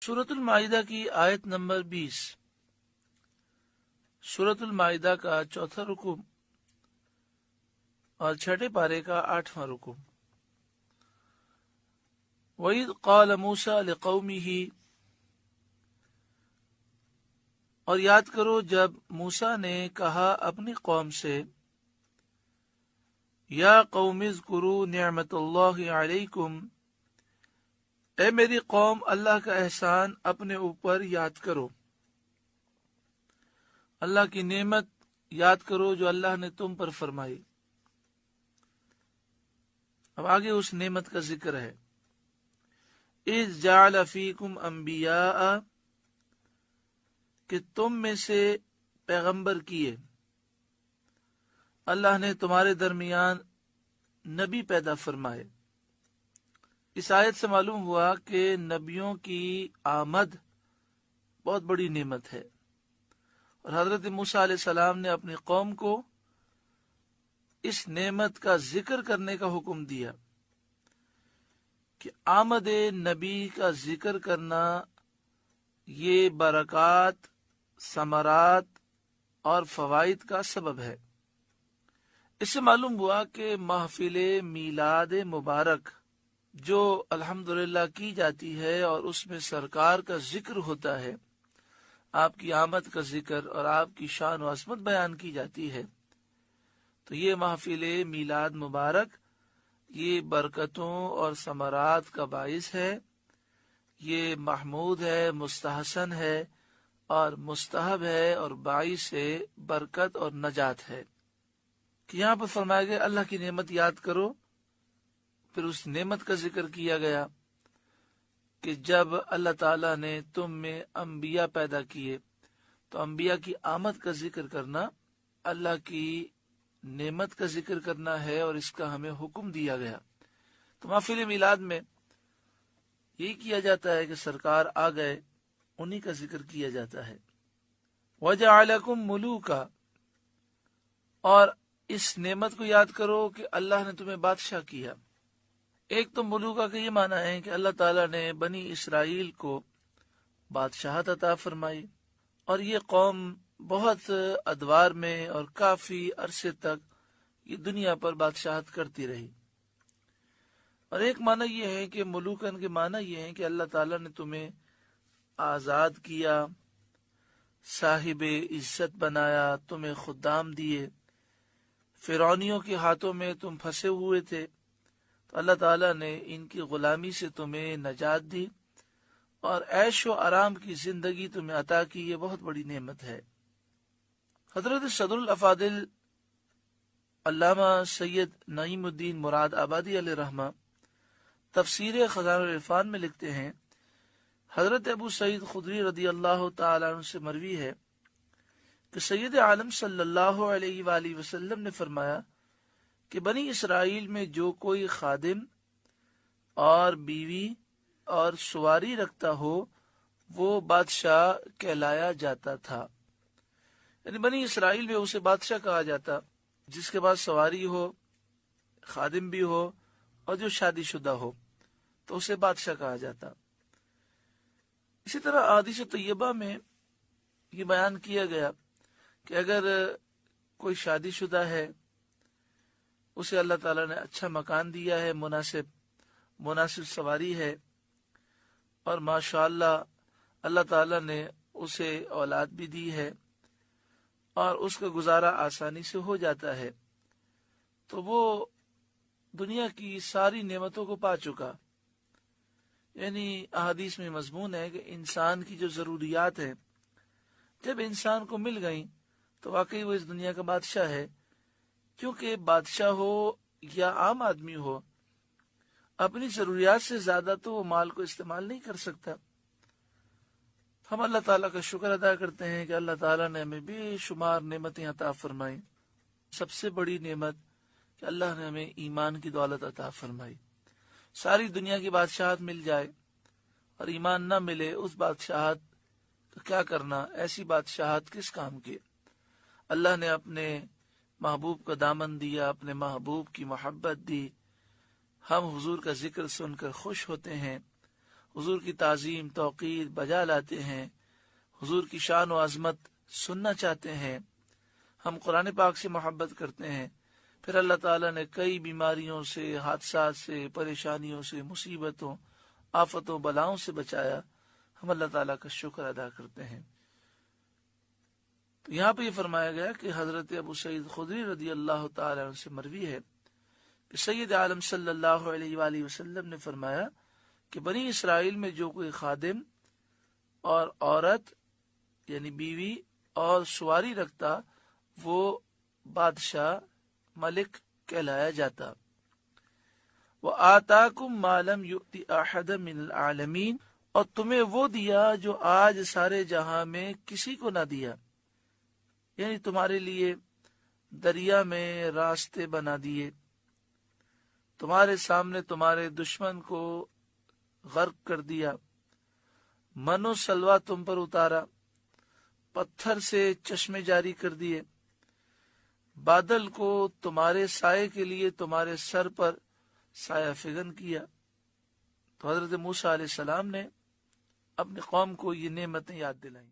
سورۃ المائدہ کی آیت نمبر 20۔ سورۃ المائدہ کا چوتھا رکوع اور چھٹے پارے کا 8واں رکوع۔ وَإِذْ قَالَ مُوسَىٰ لِقَوْمِهِ، اور یاد کرو جب موسیٰ نے کہا اپنی قوم سے، یا قوم اذکروا نعمت اللہ علیکم، اے میری قوم اللہ کا احسان اپنے اوپر یاد کرو، اللہ کی نعمت یاد کرو جو اللہ نے تم پر فرمائی۔ اب آگے اس نعمت کا ذکر ہے۔ اذ جعل فیکم انبیاء، کہ تم میں سے پیغمبر کیے، اللہ نے تمہارے درمیان نبی پیدا فرمائے۔ اس آیت سے معلوم ہوا کہ نبیوں کی آمد بہت بڑی نعمت ہے، اور حضرت موسیٰ علیہ السلام نے اپنی قوم کو اس نعمت کا ذکر کرنے کا حکم دیا کہ آمد نبی کا ذکر کرنا یہ برکات، ثمرات اور فوائد کا سبب ہے۔ اس سے معلوم ہوا کہ محفل میلاد مبارک جو الحمدللہ کی جاتی ہے اور اس میں سرکار کا ذکر ہوتا ہے، آپ کی آمد کا ذکر اور آپ کی شان و عظمت بیان کی جاتی ہے، تو یہ محفل میلاد مبارک یہ برکتوں اور ثمرات کا باعث ہے، یہ محمود ہے، مستحسن ہے اور مستحب ہے اور باعث برکت اور نجات ہے۔ کہ یہاں پر فرمایا گیا اللہ کی نعمت یاد کرو، پھر اس نعمت کا ذکر کیا گیا کہ جب اللہ تعالیٰ نے تم میں انبیاء پیدا کیے، تو انبیاء کی آمد کا ذکر کرنا اللہ کی نعمت کا ذکر کرنا ہے، اور اس کا ہمیں حکم دیا گیا۔ تو محفل میلاد میں یہی کیا جاتا ہے کہ سرکار آ گئے، انہی کا ذکر کیا جاتا ہے۔ وَجَعَلَكُمْ مُلُوكًا، اور اس نعمت کو یاد کرو کہ اللہ نے تمہیں بادشاہ کیا۔ ایک تو ملوکہ کا یہ معنی ہے کہ اللہ تعالیٰ نے بنی اسرائیل کو بادشاہت عطا فرمائی، اور یہ قوم بہت ادوار میں اور کافی عرصے تک یہ دنیا پر بادشاہت کرتی رہی۔ اور ایک معنی یہ ہے کہ ملوکن کے معنی یہ ہے کہ اللہ تعالیٰ نے تمہیں آزاد کیا، صاحب عزت بنایا، تمہیں خدام دیے، فرعونیوں کے ہاتھوں میں تم پھنسے ہوئے تھے، تو اللہ تعالیٰ نے ان کی غلامی سے تمہیں نجات دی اور عیش و آرام کی زندگی تمہیں عطا کی۔ یہ بہت بڑی نعمت ہے۔ حضرت صدر الافاضل علامہ سید نعیم الدین مراد آبادی علیہ رحمہ تفسیر خزانہ العرفان میں لکھتے ہیں، حضرت ابو سعید خدری رضی اللہ تعالیٰ عنہ سے مروی ہے کہ سید عالم صلی اللہ علیہ وآلہ وسلم نے فرمایا کہ بنی اسرائیل میں جو کوئی خادم اور بیوی اور سواری رکھتا ہو وہ بادشاہ کہلایا جاتا تھا۔ یعنی بنی اسرائیل میں اسے بادشاہ کہا جاتا، جس کے پاس سواری ہو، خادم بھی ہو اور جو شادی شدہ ہو تو اسے بادشاہ کہا جاتا۔ اسی طرح احادیث طیبہ میں یہ بیان کیا گیا کہ اگر کوئی شادی شدہ ہے، اسے اللہ تعالیٰ نے اچھا مکان دیا ہے، مناسب سواری ہے، اور ماشاءاللہ اللہ تعالیٰ نے اسے اولاد بھی دی ہے اور اس کا گزارا آسانی سے ہو جاتا ہے، تو وہ دنیا کی ساری نعمتوں کو پا چکا۔ یعنی احادیث میں مضمون ہے کہ انسان کی جو ضروریات ہیں جب انسان کو مل گئیں تو واقعی وہ اس دنیا کا بادشاہ ہے، کیونکہ بادشاہ ہو یا عام آدمی ہو، اپنی ضروریات سے زیادہ تو وہ مال کو استعمال نہیں کر سکتا۔ ہم اللہ تعالیٰ کا شکر ادا کرتے ہیں کہ اللہ تعالیٰ نے ہمیں بے شمار نعمتیں عطا فرمائیں۔ سب سے بڑی نعمت کہ اللہ نے ہمیں ایمان کی دولت عطا فرمائی۔ ساری دنیا کی بادشاہت مل جائے اور ایمان نہ ملے، اس بادشاہت کا کیا کرنا؟ ایسی بادشاہت کس کام کی؟ اللہ نے اپنے محبوب کا دامن دیا، اپنے محبوب کی محبت دی، ہم حضور کا ذکر سن کر خوش ہوتے ہیں، حضور کی تعظیم توقیر بجا لاتے ہیں، حضور کی شان و عظمت سننا چاہتے ہیں، ہم قرآن پاک سے محبت کرتے ہیں، پھر اللہ تعالیٰ نے کئی بیماریوں سے، حادثات سے، پریشانیوں سے، مصیبتوں، آفتوں، بلاؤں سے بچایا، ہم اللہ تعالیٰ کا شکر ادا کرتے ہیں۔ تو یہاں پہ یہ فرمایا گیا کہ حضرت ابو سعید خدری رضی اللہ تعالیٰ عنہ سے مروی ہے کہ سید عالم صلی اللہ علیہ وآلہ وسلم نے فرمایا کہ بنی اسرائیل میں جو کوئی خادم اور عورت یعنی بیوی اور سواری رکھتا وہ بادشاہ ملک کہلایا جاتا۔ وَآتَاكُمْ مَا لَمْ يُؤْتِ أَحَدًا مِّنَ الْعَالَمِينَ، اور تمہیں وہ دیا جو آج سارے جہاں میں کسی کو نہ دیا، یعنی تمہارے لیے دریا میں راستے بنا دیے، تمہارے سامنے تمہارے دشمن کو غرق کر دیا، من و سلوہ تم پر اتارا، پتھر سے چشمے جاری کر دیے، بادل کو تمہارے سائے کے لیے تمہارے سر پر سایہ فگن کیا۔ تو حضرت موسیٰ علیہ السلام نے اپنی قوم کو یہ نعمتیں یاد دلائیں۔